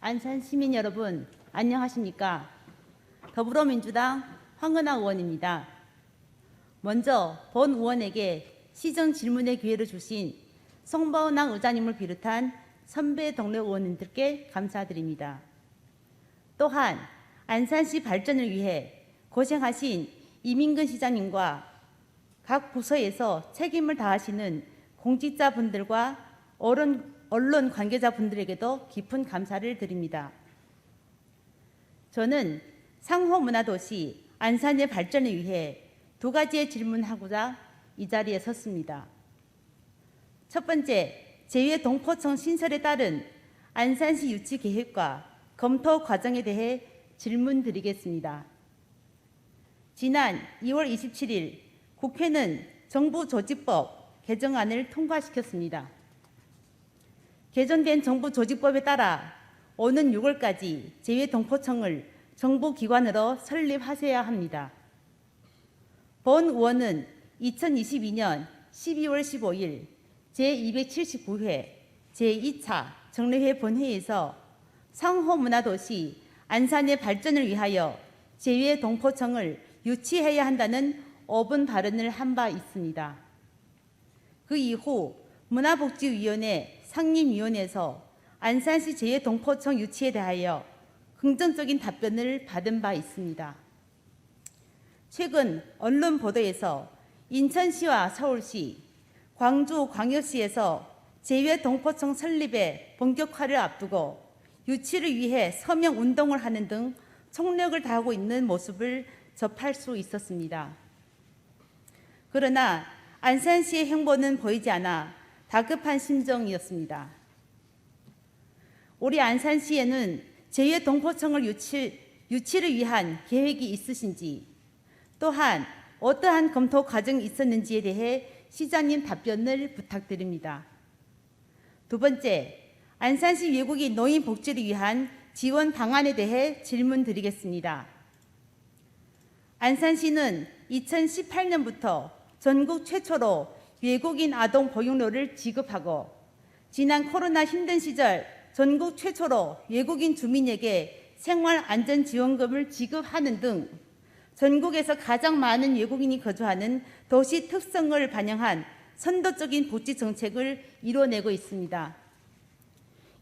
안산 시민 여러분, 안녕하십니까? 더불어민주당 황은하 의원입니다. 먼저 본 의원에게 시정 질문의 기회를 주신 송바운왕 의장님을 비롯한 선배 동료 의원님들께 감사드립니다. 또한 안산시 발전을 위해 고생하신 이민근 시장님과 각 부서에서 책임을 다하시는 공직자분들과 언론 관계자분들에게도 깊은 감사를 드립니다. 저는 상호문화도시 안산의 발전을 위해 두 가지의 질문하고자 이 자리에 섰습니다. 첫 번째, 제2동포청 신설에 따른 안산시 유치 계획과 검토 과정에 대해 질문드리겠습니다. 지난 2월 27일 국회는 정부조직법 개정안을 통과시켰습니다. 개정된 정부조직법에 따라 오는 6월까지 제2동포청을 정부기관으로 설립하셔야 합니다. 본 의원은 2022년 12월 15일 제279회 제2차 정례회 본회의에서 상호문화도시 안산의 발전을 위하여 제2동포청을 유치해야 한다는 5분 발언을 한 바 있습니다. 그 이후 문화복지위원회 상임위원회에서 안산시 제2동포청 유치에 대하여 긍정적인 답변을 받은 바 있습니다. 최근 언론 보도에서 인천시와 서울시, 광주광역시에서 제2동포청 설립의 본격화를 앞두고 유치를 위해 서명운동을 하는 등 총력을 다하고 있는 모습을 접할 수 있었습니다. 그러나 안산시의 행보는 보이지 않아 다급한 심정이었습니다. 우리 안산시에는 제2동포청을 유치를 위한 계획이 있으신지, 또한 어떠한 검토 과정이 있었는지에 대해 시장님 답변을 부탁드립니다. 두 번째, 안산시 외국인 노인 복지를 위한 지원 방안에 대해 질문드리겠습니다. 안산시는 2018년부터 전국 최초로 외국인 아동 보육료를 지급하고 지난 코로나 힘든 시절 전국 최초로 외국인 주민에게 생활안전지원금을 지급하는 등 전국에서 가장 많은 외국인이 거주하는 도시 특성을 반영한 선도적인 복지 정책을 이뤄내고 있습니다.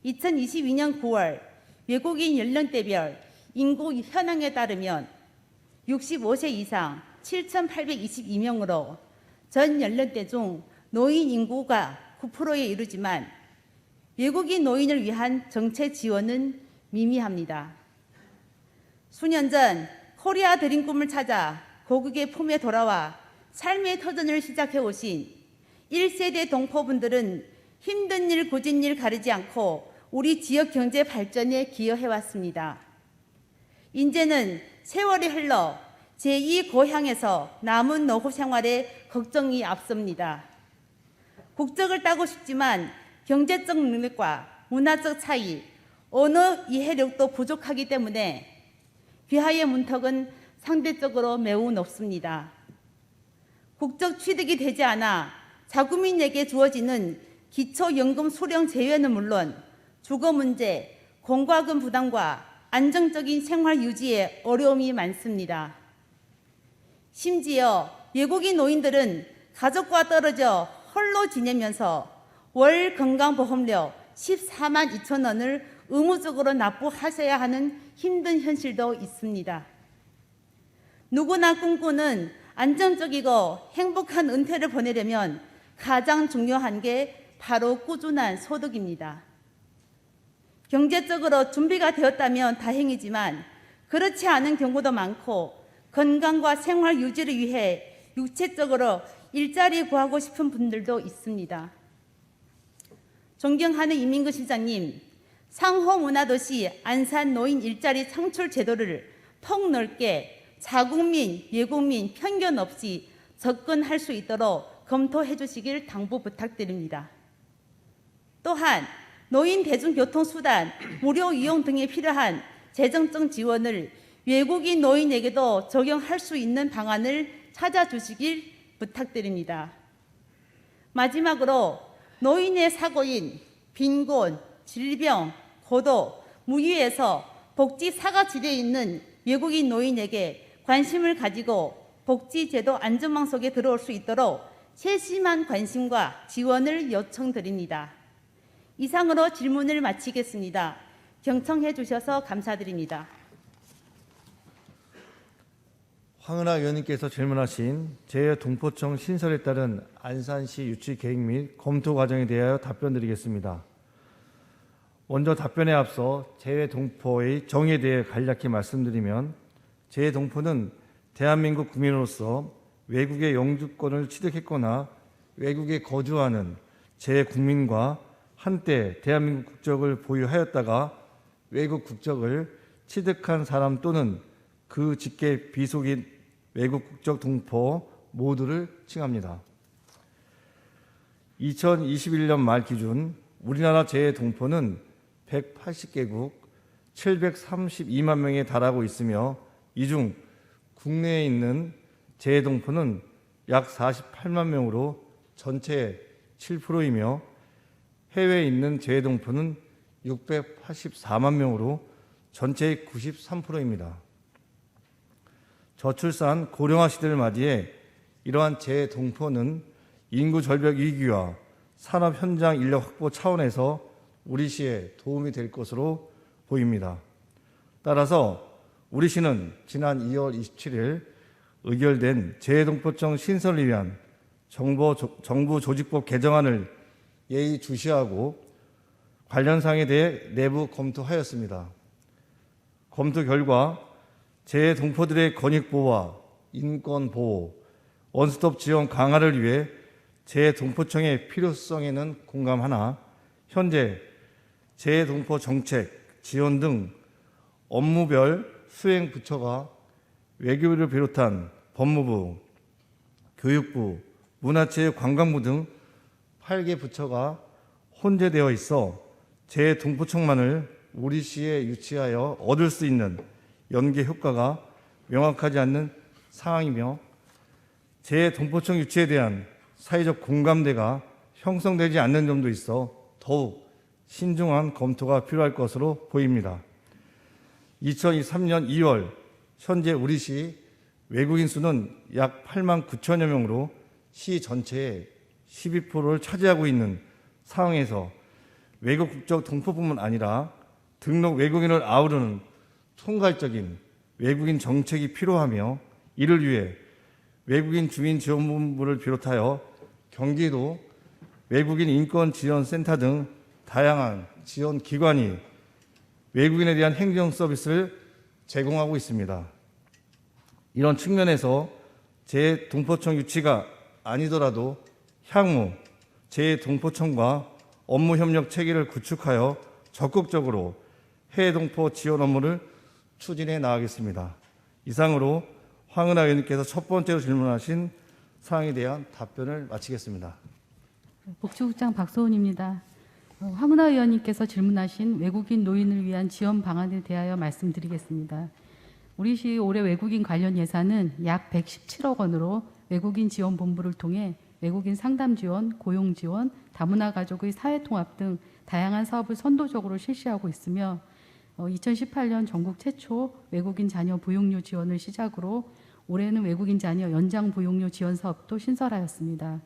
2022년 9월 외국인 연령대별 인구 현황에 따르면 65세 이상 7,822명으로 전 연령대 중 노인 인구가 9%에 이르지만 외국인 노인을 위한 정책 지원은 미미합니다. 수년 전 코리아 드림 꿈을 찾아 고국의 품에 돌아와 삶의 터전을 시작해 오신 1세대 동포분들은 힘든 일, 고진 일 가리지 않고 우리 지역 경제 발전에 기여해 왔습니다. 이제는 세월이 흘러 제2고향에서 남은 노후 생활에 걱정이 앞섭니다. 국적을 따고 싶지만 경제적 능력과 문화적 차이, 언어 이해력도 부족하기 때문에 귀하의 문턱은 상대적으로 매우 높습니다. 국적 취득이 되지 않아 자국민에게 주어지는 기초연금 수령 제외는 물론 주거 문제, 공과금 부담과 안정적인 생활 유지에 어려움이 많습니다. 심지어 외국인 노인들은 가족과 떨어져 홀로 지내면서 월 건강보험료 14만 2천 원을 의무적으로 납부하셔야 하는 힘든 현실도 있습니다. 누구나 꿈꾸는 안정적이고 행복한 은퇴를 보내려면 가장 중요한 게 바로 꾸준한 소득입니다. 경제적으로 준비가 되었다면 다행이지만 그렇지 않은 경우도 많고 건강과 생활 유지를 위해 육체적으로 일자리 구하고 싶은 분들도 있습니다. 존경하는 이민근 시장님, 상호문화도시 안산 노인 일자리 창출 제도를 폭넓게 자국민, 외국민 편견 없이 접근할 수 있도록 검토해 주시길 당부 부탁드립니다. 또한 노인 대중교통수단 무료 이용 등에 필요한 재정적 지원을 외국인 노인에게도 적용할 수 있는 방안을 찾아주시길 부탁드립니다. 마지막으로 노인의 사고인 빈곤, 질병, 고도, 무유에서 복지 사각지대에 있는 외국인 노인에게 관심을 가지고 복지제도 안전망 속에 들어올 수 있도록 세심한 관심과 지원을 요청드립니다. 이상으로 질문을 마치겠습니다. 경청해 주셔서 감사드립니다. 황은하 의원님께서 질문하신 재외동포청 신설에 따른 안산시 유치 계획 및 검토 과정에 대하여 답변드리겠습니다. 먼저 답변에 앞서 재외동포의 정의에 대해 간략히 말씀드리면, 재외동포는 대한민국 국민으로서 외국의 영주권을 취득했거나 외국에 거주하는 재외국민과 한때 대한민국 국적을 보유하였다가 외국 국적을 취득한 사람 또는 그 직계 비속인 외국 국적 동포 모두를 칭합니다. 2021년 말 기준 우리나라 재외동포는 180개국 732만 명에 달하고 있으며, 이 중 국내에 있는 재외동포는 약 48만 명으로 전체의 7%이며 해외에 있는 재외동포는 684만 명으로 전체의 93%입니다. 저출산 고령화 시대를 맞이해 이러한 재외동포는 인구 절벽 위기와 산업 현장 인력 확보 차원에서 우리 시에 도움이 될 것으로 보입니다. 따라서 우리 시는 지난 2월 27일 의결된 재외동포청 신설을 위한 정부 조직법 개정안을 예의주시하고 관련 사항에 대해 내부 검토하였습니다. 검토 결과 재외동포들의 권익보호와 인권보호, 원스톱 지원 강화를 위해 재외동포청의 필요성에는 공감하나, 현재 재외동포 정책, 지원 등 업무별 수행 부처가 외교부를 비롯한 법무부, 교육부, 문화체육관광부 등 8개 부처가 혼재되어 있어 재외동포청만을 우리 시에 유치하여 얻을 수 있는 연계 효과가 명확하지 않는 상황이며, 재외동포청 유치에 대한 사회적 공감대가 형성되지 않는 점도 있어 더욱 신중한 검토가 필요할 것으로 보입니다. 2023년 2월 현재 우리 시 외국인 수는 약 8만 9천여 명으로 시 전체의 12%를 차지하고 있는 상황에서 외국 국적 동포뿐만 아니라 등록 외국인을 아우르는 총괄적인 외국인 정책이 필요하며, 이를 위해 외국인 주민지원본부를 비롯하여 경기도 외국인 인권지원센터 등 다양한 지원기관이 외국인에 대한 행정 서비스를 제공하고 있습니다. 이런 측면에서 재외동포청 유치가 아니더라도 향후 재외동포청과 업무 협력 체계를 구축하여 적극적으로 해외동포 지원 업무를 추진해 나가겠습니다. 이상으로 황은하 의원님께서 첫 번째로 질문하신 사항에 대한 답변을 마치겠습니다. 복지국장 박소은입니다. 황은하 의원님께서 질문하신 외국인 노인을 위한 지원 방안에 대하여 말씀드리겠습니다. 우리 시 올해 외국인 관련 예산은 약 117억 원으로 외국인 지원 본부를 통해 외국인 상담 지원, 고용 지원, 다문화 가족의 사회 통합 등 다양한 사업을 선도적으로 실시하고 있으며, 2018년 전국 최초 외국인 자녀 보육료 지원을 시작으로 올해는 외국인 자녀 연장 보육료 지원 사업도 신설하였습니다.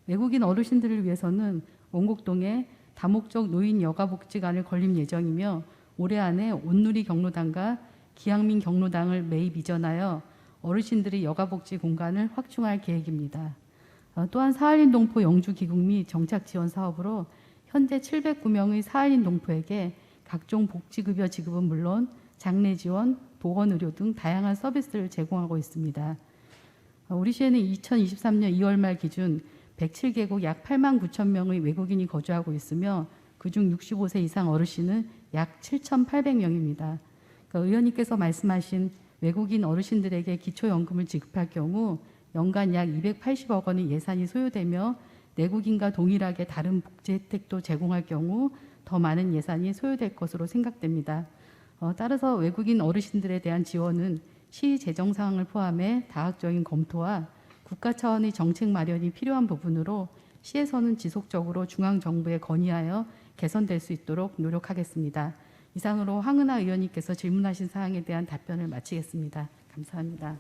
외국인 어르신들을 위해서는 원곡동에 다목적 노인 여가복지관을 건립 예정이며, 올해 안에 온누리 경로당과 기양민 경로당을 매입 이전하여 어르신들의 여가복지 공간을 확충할 계획입니다. 또한 사할린 동포 영주 기국 및 정착 지원 사업으로 현재 709명의 사할린 동포에게 각종 복지급여 지급은 물론 장례 지원, 보건의료 등 다양한 서비스를 제공하고 있습니다. 우리 시에는 2023년 2월 말 기준 107개국 약 8만 9천 명의 외국인이 거주하고 있으며, 그중 65세 이상 어르신은 약 7,800명입니다. 의원님께서 말씀하신 외국인 어르신들에게 기초연금을 지급할 경우 연간 약 280억 원의 예산이 소요되며, 내국인과 동일하게 다른 복지 혜택도 제공할 경우 더 많은 예산이 소요될 것으로 생각됩니다. 따라서 외국인 어르신들에 대한 지원은 시 재정 상황을 포함해 다각적인 검토와 국가 차원의 정책 마련이 필요한 부분으로 시에서는 지속적으로 중앙정부에 건의하여 개선될 수 있도록 노력하겠습니다. 이상으로 황은하 의원님께서 질문하신 사항에 대한 답변을 마치겠습니다. 감사합니다.